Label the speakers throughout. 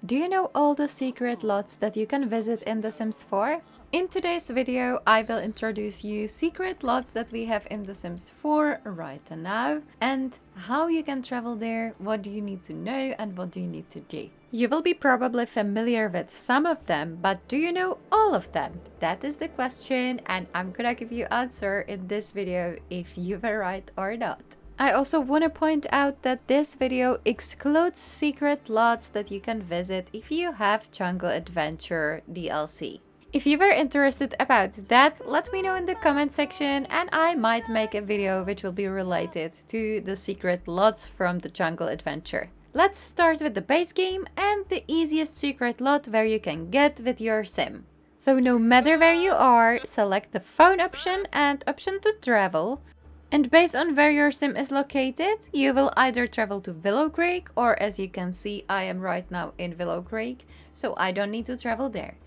Speaker 1: Do you know all the secret lots that you can visit in The Sims 4? In today's video, I will introduce you secret lots that we have in The Sims 4 right now and how you can travel there, what do you need to know and what do you need to do. You will be probably familiar with some of them, but do you know all of them? That is the question and I'm gonna give you answer in this video if you were right or not. I also want to point out that this video excludes secret lots that you can visit if you have Jungle Adventure DLC. If you were interested about that, let me know in the comment section and I might make a video which will be related to the secret lots from the Jungle Adventure. Let's start with the base game and the easiest secret lot where you can get with your sim. So no matter where you are, select the phone option and option to travel. And based on where your sim is located, you will either travel to Willow Creek or as you can see, I am right now in Willow Creek, so I don't need to travel there.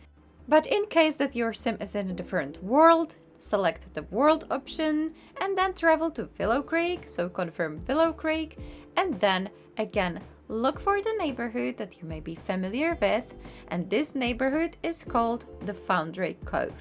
Speaker 1: But in case that your sim is in a different world, select the world option and then travel to Willow Creek, so confirm Willow Creek, and then again look for the neighborhood that you may be familiar with, and this neighborhood is called the Foundry Cove.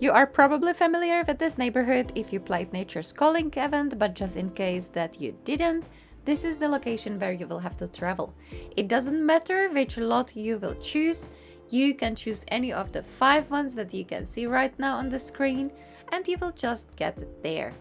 Speaker 1: You are probably familiar with this neighborhood if you played Nature's Calling event, but just in case that you didn't, this is the location where you will have to travel. It doesn't matter which lot you will choose, you can choose any of the 5 ones that you can see right now on the screen and you will just get there.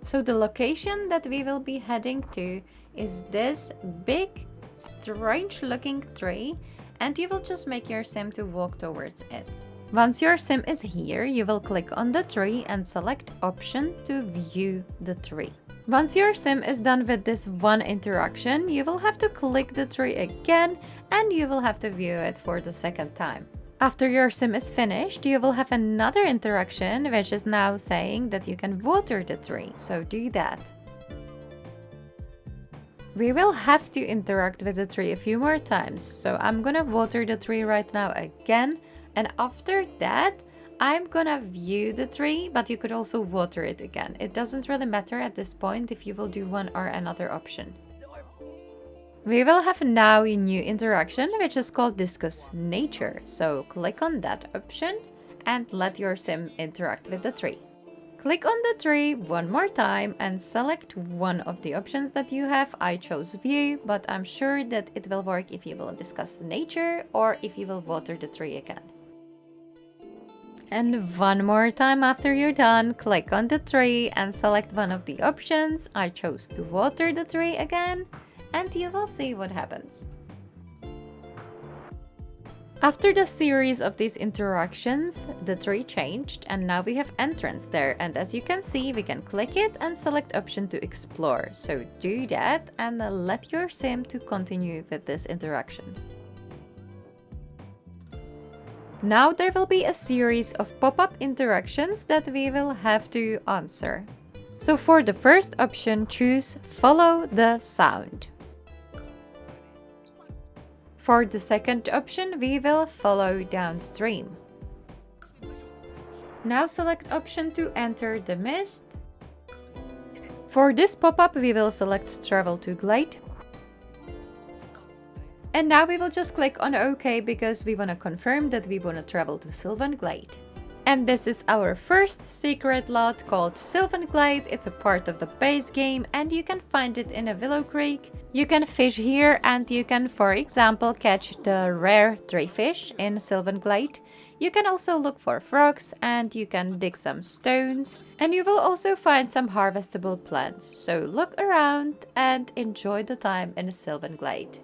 Speaker 1: So the location that we will be heading to is this big, strange looking tree, and you will just make your sim to walk towards it. Once your sim is here, you will click on the tree and select option to view the tree. Once your sim is done with this one interaction, you will have to click the tree again and you will have to view it for the second time. After your sim is finished, you will have another interaction which is now saying that you can water the tree, so do that. We will have to interact with the tree a few more times, so I'm gonna water the tree right now again, and after that I'm gonna view the tree, but you could also water it again. It doesn't really matter at this point if you will do one or another option. We will have now a new interaction which is called Discuss Nature, so click on that option and let your sim interact with the tree. Click on the tree one more time and select one of the options that you have. I chose view, but I'm sure that it will work if you will discuss nature or if you will water the tree again. And one more time after you're done, click on the tree and select one of the options. I chose to water the tree again, and you will see what happens. After the series of these interactions, the tree changed and now we have entrance there, and as you can see we can click it and select option to explore. So do that and let your sim to continue with this interaction. Now there will be a series of pop-up interactions that we will have to answer. So for the first option, choose follow the sound. For the second option, we will follow downstream. Now select option to enter the mist. For this pop-up, we will select travel to Glade. And now we will just click on OK because we want to confirm that we want to travel to Sylvan Glade. And this is our first secret lot called Sylvan Glade. It's a part of the base game and you can find it in a Willow Creek. You can fish here and you can, for example, catch the rare tree fish in Sylvan Glade. You can also look for frogs and you can dig some stones. And you will also find some harvestable plants. So look around and enjoy the time in Sylvan Glade.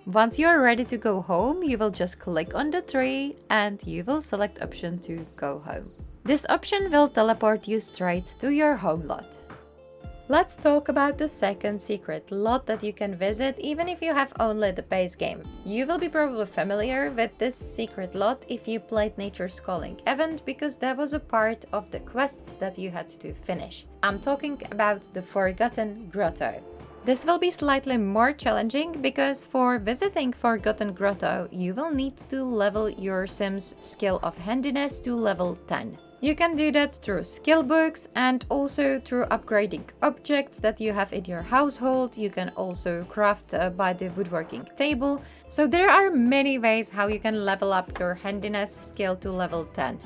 Speaker 1: Once you are ready to go home, you will just click on the tree and you will select option to go home. This option will teleport you straight to your home lot. Let's talk about the second secret lot that you can visit even if you have only the base game. You will be probably familiar with this secret lot if you played Nature's Calling event because that was a part of the quests that you had to finish. I'm talking about the Forgotten Grotto. This will be slightly more challenging because for visiting Forgotten Grotto, you will need to level your sim's skill of handiness to level 10. You can do that through skill books and also through upgrading objects that you have in your household. You can also craft by the woodworking table. So there are many ways how you can level up your handiness skill to level 10.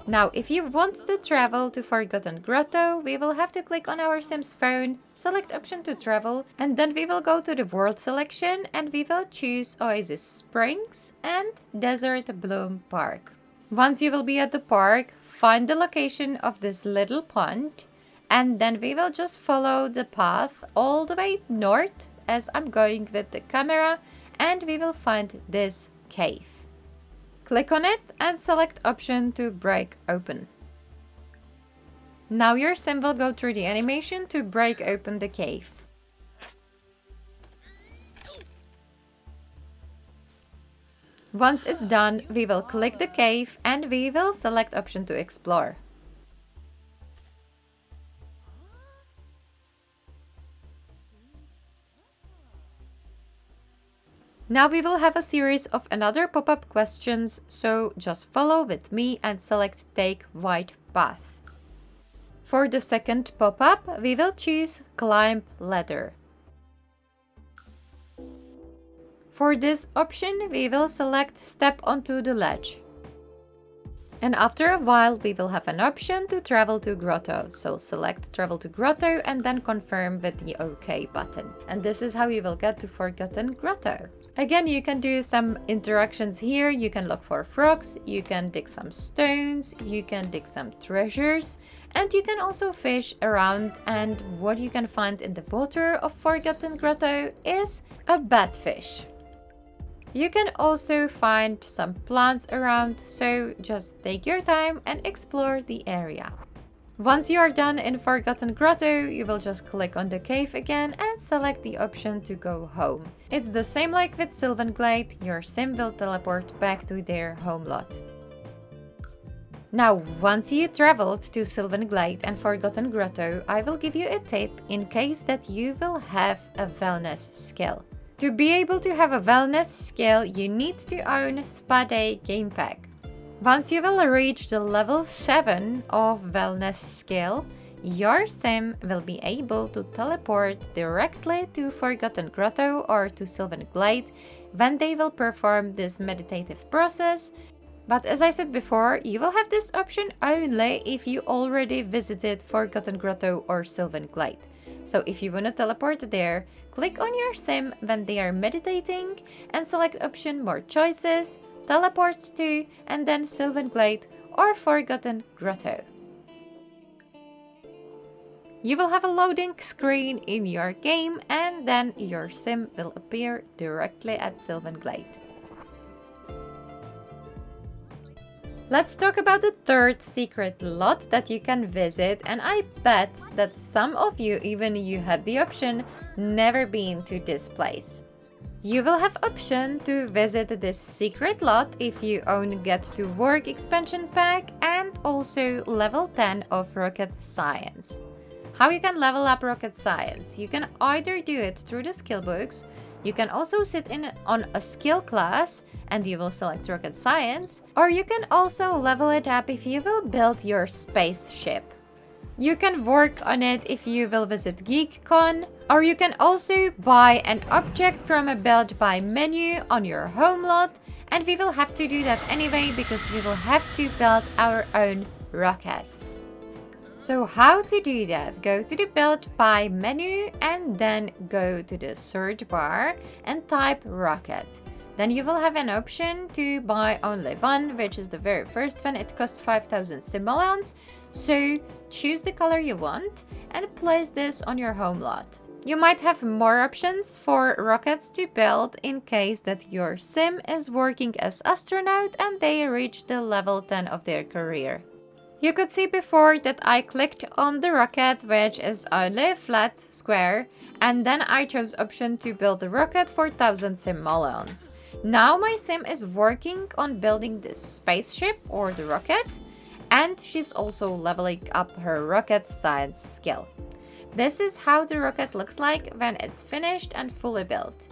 Speaker 1: Now, if you want to travel to Forgotten Grotto, we will have to click on our Sim's phone, select option to travel, and then we will go to the world selection and we will choose Oasis Springs and Desert Bloom Park. Once you will be at the park, find the location of this little pond, and then we will just follow the path all the way north as I'm going with the camera, and we will find this cave. Click on it and select option to break open. Now your sim will go through the animation to break open the cave. Once it's done, we will click the cave and we will select option to explore. Now we will have a series of another pop-up questions, so just follow with me and select take white path. For the second pop-up, we will choose climb ladder. For this option, we will select step onto the ledge. And after a while, we will have an option to travel to Grotto. So select travel to Grotto and then confirm with the OK button. And this is how you will get to Forgotten Grotto. Again, you can do some interactions here. You can look for frogs, you can dig some stones, you can dig some treasures, and you can also fish around. And what you can find in the water of Forgotten Grotto is a batfish. You can also find some plants around, so just take your time and explore the area. Once you are done in Forgotten Grotto, you will just click on the cave again and select the option to go home. It's the same like with Sylvan Glade, your sim will teleport back to their home lot. Now, once you traveled to Sylvan Glade and Forgotten Grotto, I will give you a tip in case that you will have a wellness skill. To be able to have a wellness skill, you need to own Spa Day game pack. Once you will reach the level 7 of wellness skill, your sim will be able to teleport directly to Forgotten Grotto or to Sylvan Glade when they will perform this meditative process. But as I said before, you will have this option only if you already visited Forgotten Grotto or Sylvan Glade. So if you want to teleport there, click on your sim when they are meditating and select option more choices, teleport to, and then Sylvan Glade or Forgotten Grotto. You will have a loading screen in your game and then your sim will appear directly at Sylvan Glade. Let's talk about the third secret lot that you can visit, and I bet that some of you, even you had the option, never been to this place. You will have option to visit this secret lot if you own Get to Work expansion pack and also level 10 of Rocket Science. How you can level up Rocket Science? You can either do it through the skill books, you can also sit in on a skill class and you will select Rocket Science, or you can also level it up if you will build your spaceship. You can work on it if you will visit GeekCon, or you can also buy an object from a build by menu on your home lot, and we will have to do that anyway because we will have to build our own rocket. So how to do that? Go to the build by menu and then go to the search bar and type rocket. Then you will have an option to buy only one, which is the very first one. It costs 5,000 simoleons. So choose the color you want and place this on your home lot. You might have more options for rockets to build in case that your sim is working as astronaut and they reach the level 10 of their career. You could see before that I clicked on the rocket, which is only a flat square, and then I chose option to build the rocket for 1,000 simoleons. Now my sim is working on building this spaceship or the rocket, and she's also leveling up her rocket science skill. This is how the rocket looks like when it's finished and fully built.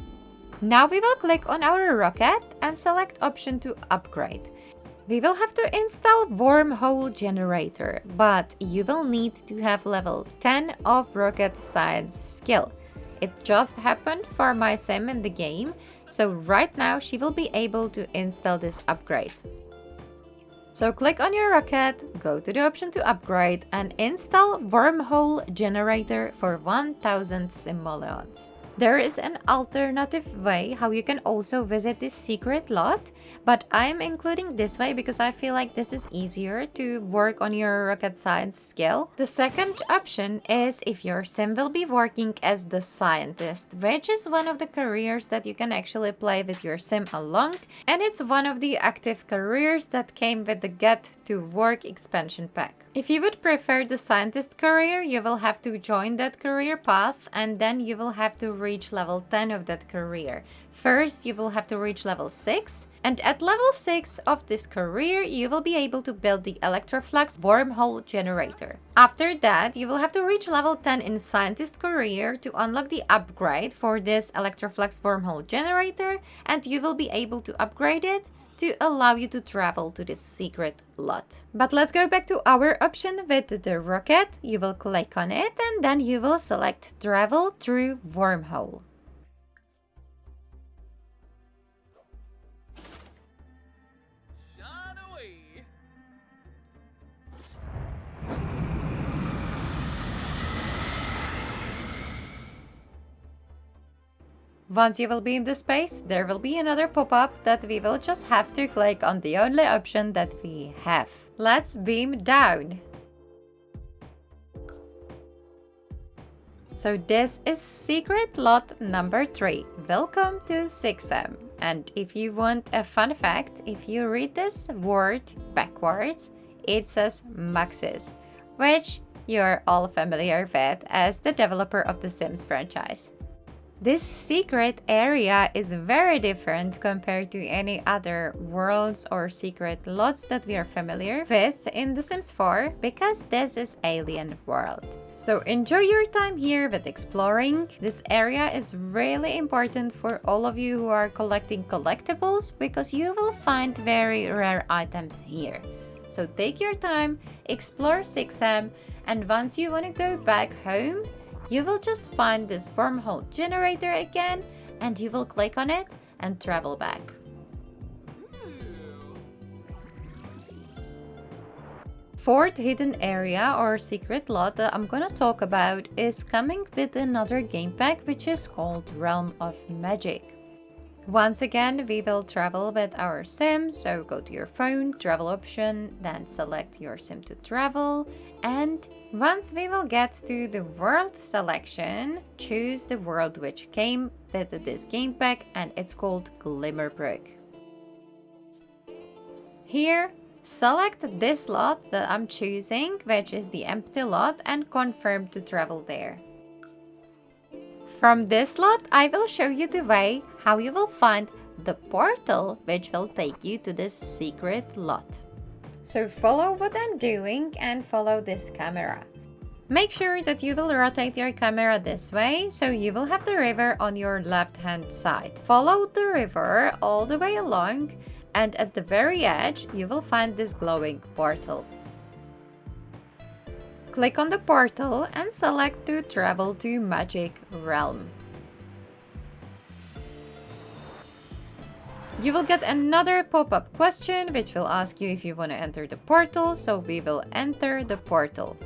Speaker 1: Now we will click on our rocket and select option to upgrade. We will have to install wormhole generator, but you will need to have level 10 of rocket science skill. It just happened for my sim in the game, so right now she will be able to install this upgrade. So click on your rocket, go to the option to upgrade and install wormhole generator for 1000 simoleons. There is an alternative way how you can also visit this secret lot, but I'm including this way because I feel like this is easier to work on your rocket science skill. The second option is if your sim will be working as the scientist, which is one of the careers that you can actually play with your sim along, and it's one of the active careers that came with the Get to Work expansion pack. If you would prefer the scientist career, you will have to join that career path and then you will have to reach level 10 of that career. First, you will have to reach level 6, and at level 6 of this career, you will be able to build the Electroflux wormhole generator. After that, you will have to reach level 10 in scientist career to unlock the upgrade for this Electroflux wormhole generator, and you will be able to upgrade it to allow you to travel to this secret lot. But let's go back to our option with the rocket. You will click on it and then you will select travel through wormhole. Once you will be in the space, there will be another pop-up that we will just have to click on the only option that we have. Let's beam down. So this is secret lot number 3. Welcome to Sixam. And if you want a fun fact, if you read this word backwards, it says Maxis, which you're all familiar with as the developer of the Sims franchise. This secret area is very different compared to any other worlds or secret lots that we are familiar with in The Sims 4 because this is alien world. So enjoy your time here with exploring. This area is really important for all of you who are collecting collectibles because you will find very rare items here. So take your time, explore Sixam, and once you want to go back home, you will just find this wormhole generator again and you will click on it and travel back. Fourth hidden area or secret lot that I'm gonna talk about is coming with another game pack which is called Realm of Magic. Once again, we will travel with our sim, so go to your phone, travel option, then select your sim to travel, and once we will get to the world selection, choose the world which came with this game pack, and it's called Glimmerbrook. Here, select this lot that I'm choosing, which is the empty lot, and confirm to travel there. From this lot, I will show you the way how you will find the portal which will take you to this secret lot. So follow what I'm doing and follow this camera. Make sure that you will rotate your camera this way so you will have the river on your left hand side. Follow the river all the way along and at the very edge you will find this glowing portal. Click on the portal and select to travel to Magic Realm. You will get another pop-up question which will ask you if you want to enter the portal, so we will enter the portal.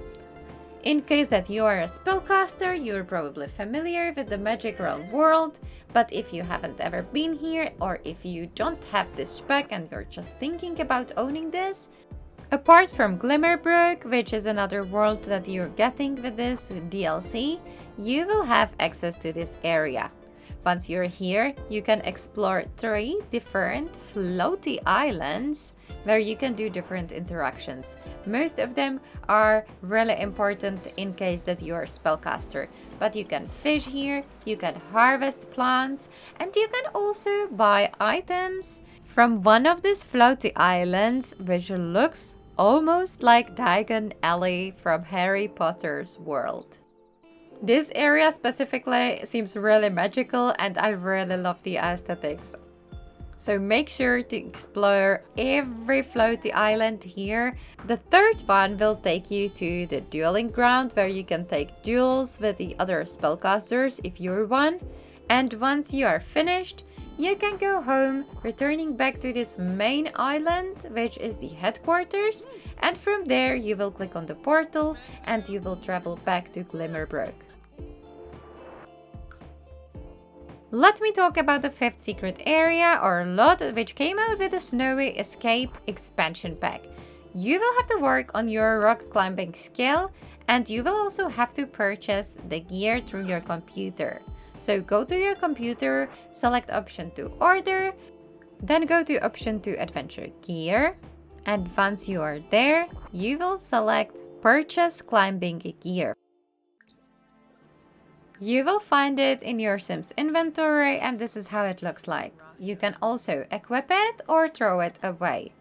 Speaker 1: In case that you are a spellcaster, you're probably familiar with the Magic Realm world, but if you haven't ever been here or if you don't have this spec and you're just thinking about owning this, apart from Glimmerbrook, which is another world that you're getting with this DLC, you will have access to this area. Once you're here, you can explore 3 different floaty islands where you can do different interactions. Most of them are really important in case that you are a spellcaster, but you can fish here, you can harvest plants, and you can also buy items from one of these floaty islands, which looks almost like Diagon Alley from Harry Potter's world. This area specifically seems really magical and I really love the aesthetics. So make sure to explore every floaty island here. The third one will take you to the dueling ground where you can take duels with the other spellcasters if you're one. And once you are finished, you can go home, returning back to this main island, which is the headquarters. And from there you will click on the portal and you will travel back to Glimmerbrook. Let me talk about the fifth secret area or lot, which came out with the Snowy Escape expansion pack. You will have to work on your rock climbing skill, and you will also have to purchase the gear through your computer. So go to your computer, select option to order, then go to option to adventure gear, and once you are there, you will select purchase climbing gear. You will find it in your Sims inventory, and this is how it looks like. You can also equip it or throw it away.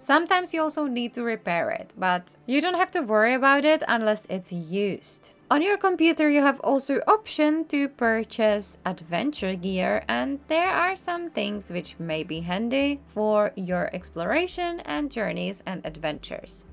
Speaker 1: Sometimes you also need to repair it, but you don't have to worry about it unless it's used. On your computer you have also option to purchase adventure gear, and there are some things which may be handy for your exploration and journeys and adventures.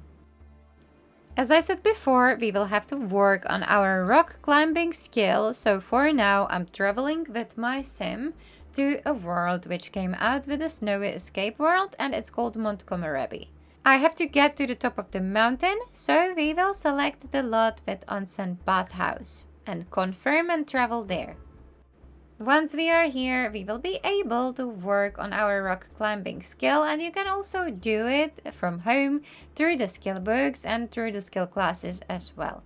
Speaker 1: As I said before, we will have to work on our rock climbing skill, so for now I'm traveling with my sim to a world which came out with a Snowy Escape world, and it's called Komorebi. I have to get to the top of the mountain, so we will select the lot with onsen bathhouse and confirm and travel there. Once we are here, we will be able to work on our rock climbing skill, and you can also do it from home through the skill books and through the skill classes as well.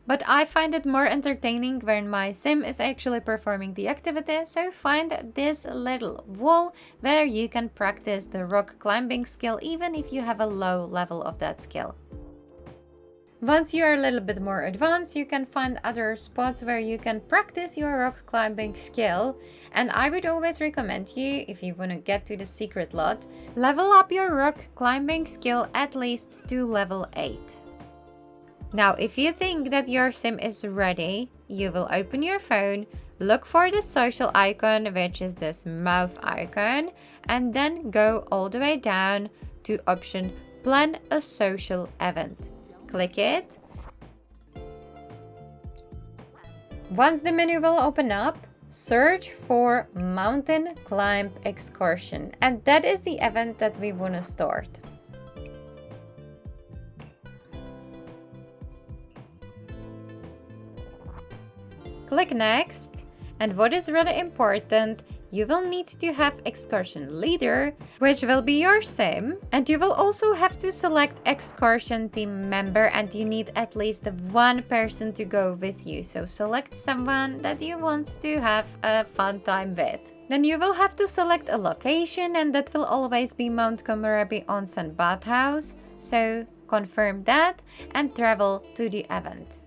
Speaker 1: But I find it more entertaining when my sim is actually performing the activity, so find this little wall where you can practice the rock climbing skill even if you have a low level of that skill. Once you are a little bit more advanced, you can find other spots where you can practice your rock climbing skill, and I would always recommend you, if you want to get to the secret lot, level up your rock climbing skill at least to level 8. Now if you think that your sim is ready, you will open your phone, look for the social icon, which is this mouth icon, and then go all the way down to option plan a social event. Click it. Once the menu will open up, search for mountain climb excursion, and that is the event that we want to start. Click next, and what is really important, you will need to have excursion leader, which will be your sim, and you will also have to select excursion team member, and you need at least one person to go with you. So select someone that you want to have a fun time with. Then you will have to select a location, and that will always be Mount Komorebi Onsen Bathhouse. So confirm that and travel to the event.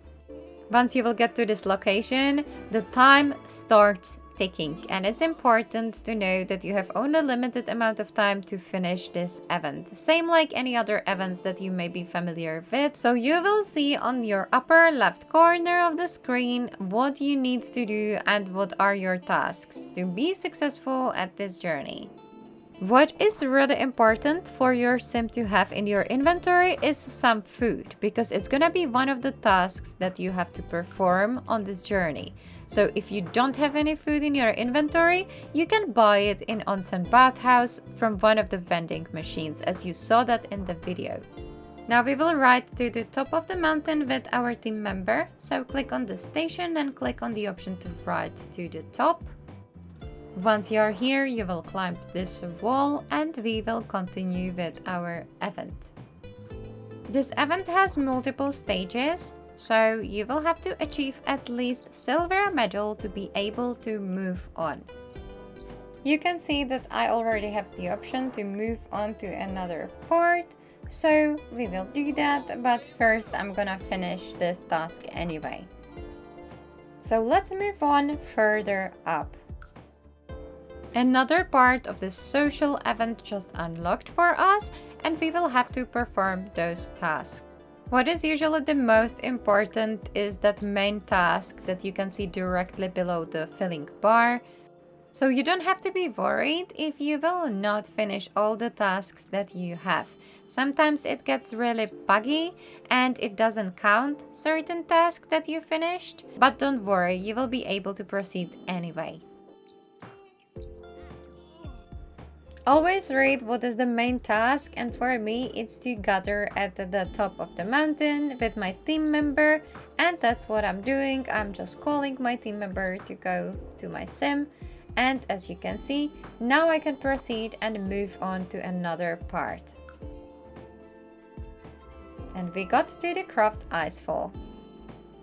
Speaker 1: Once you will get to this location, the time starts ticking, and it's important to know that you have only a limited amount of time to finish this event. Same like any other events that you may be familiar with. So you will see on your upper left corner of the screen what you need to do and what are your tasks to be successful at this journey. What is really important for your sim to have in your inventory is some food, because it's gonna be one of the tasks that you have to perform on this journey. So if you don't have any food in your inventory, you can buy it in Onsen Bathhouse from one of the vending machines, as you saw that in the video. Now we will ride to the top of the mountain with our team member. So click on the station and click on the option to ride to the top. Once you are here, you will climb this wall and we will continue with our event. This event has multiple stages, so you will have to achieve at least silver medal to be able to move on. You can see that I already have the option to move on to another part, so we will do that, but first I'm gonna finish this task anyway. So let's move on further up. Another part of this social event just unlocked for us, and we will have to perform those tasks. What is usually the most important is that main task that you can see directly below the filling bar. So you don't have to be worried if you will not finish all the tasks that you have. Sometimes it gets really buggy and it doesn't count certain tasks that you finished, but don't worry, you will be able to proceed anyway. Always read what is the main task, and for me it's to gather at the top of the mountain with my team member, and that's what I'm doing. I'm just calling my team member to go to my sim, and as you can see, now I can proceed and move on to another part. And we got to the craft icefall.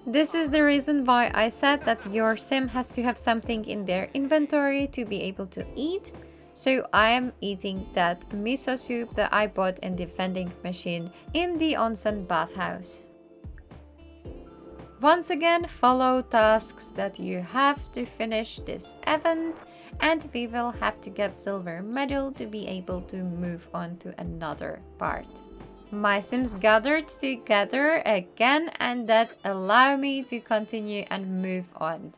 Speaker 1: This is the reason why I said that your sim has to have something in their inventory to be able to eat. So I am eating that miso soup that I bought in the vending machine in the onsen bathhouse. Once again, follow tasks that you have to finish this event, and we will have to get silver medal to be able to move on to another part. My sims gathered together again, and that allowed me to continue and move on.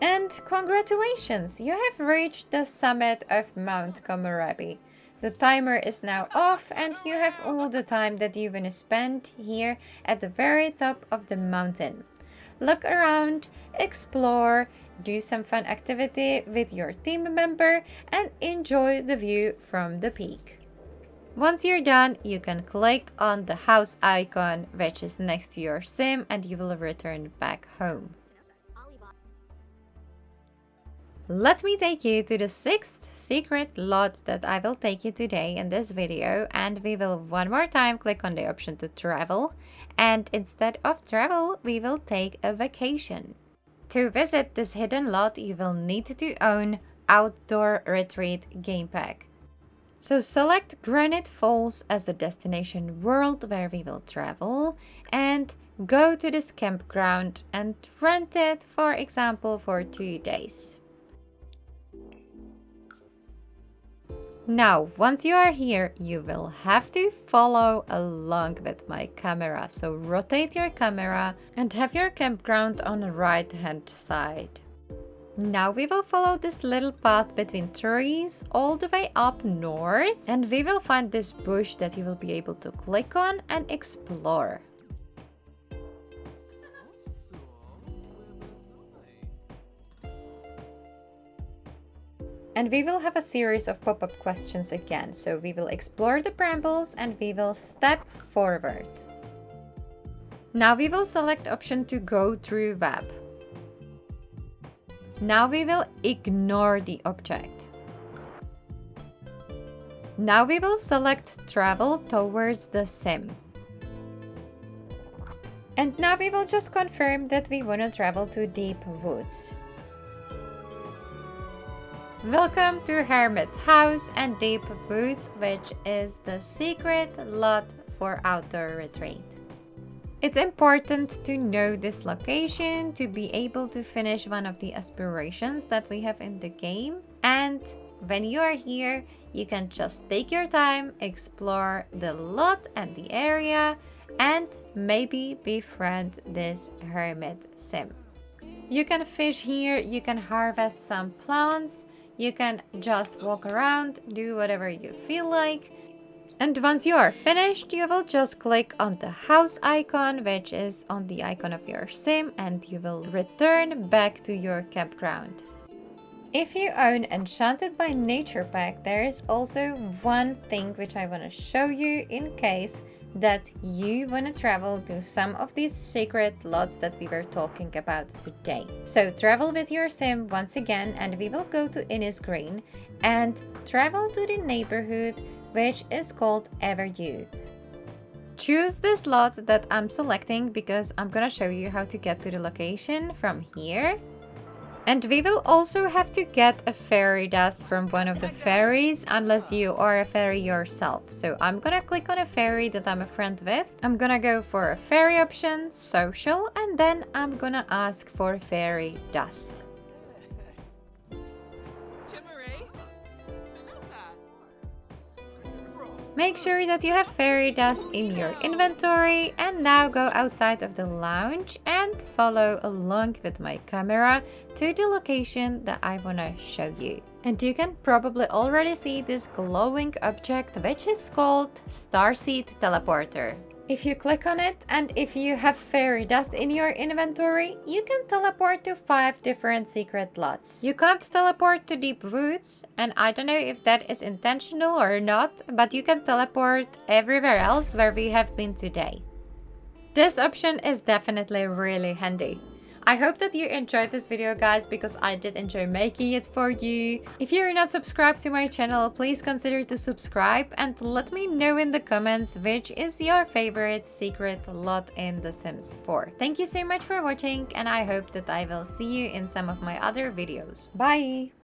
Speaker 1: And congratulations, you have reached the summit of Mount Komorebi. The timer is now off and you have all the time that you want to spend here at the very top of the mountain. Look around, explore, do some fun activity with your team member and enjoy the view from the peak. Once you're done, you can click on the house icon which is next to your sim and you will return back home. Let me take you to the 6th secret lot that I will take you today in this video, and we will one more time click on the option to travel, and instead of travel we will take a vacation. To visit this hidden lot you will need to own Outdoor Retreat game pack. So select Granite Falls as the destination world where we will travel and go to this campground and rent it, for example, for 2 days. Now, once you are here, you will have to follow along with my camera. So rotate your camera and have your campground on the right hand side. Now we will follow this little path between trees all the way up north, and we will find this bush that you will be able to click on and explore. And we will have a series of pop-up questions again. So we will explore the brambles and we will step forward. Now we will select option to go through web. Now we will ignore the object. Now we will select travel towards the sim. And now we will just confirm that we want to travel to deep woods. Welcome to Hermit's house and deep woods, which is the secret lot for outdoor retreat. It's important to know this location to be able to finish one of the aspirations that we have in the game. And when you are here, you can just take your time, explore the lot and the area, and maybe befriend this hermit sim. You can fish here, you can harvest some plants, you can just walk around, do whatever you feel like. And once you are finished, you will just click on the house icon, which is on the icon of your sim, and you will return back to your campground. If you own Enchanted by Nature pack, there is also one thing which I want to show you in case that you want to travel to some of these secret lots that we were talking about today. So travel with your sim once again, and we will go to Innis Green and travel to the neighborhood which is called Everdew. Choose this lot that I'm selecting because I'm gonna show you how to get to the location from here. And we will also have to get a fairy dust from one of the fairies unless you are a fairy yourself. So I'm gonna click on a fairy that I'm a friend with. I'm gonna go for a fairy option, social, and then I'm gonna ask for fairy dust. Make sure that you have fairy dust in your inventory, and now go outside of the lounge and follow along with my camera to the location that I want to show you. And you can probably already see this glowing object, which is called Starseed Teleporter. If you click on it and if you have fairy dust in your inventory, you can teleport to 5 different secret lots. You can't teleport to deep woods, and I don't know if that is intentional or not, but you can teleport everywhere else where we have been today. This option is definitely really handy. I hope that you enjoyed this video, guys, because I did enjoy making it for you. If you're not subscribed to my channel, please consider to subscribe and let me know in the comments which is your favorite secret lot in The Sims 4. Thank you so much for watching, and I hope that I will see you in some of my other videos. Bye!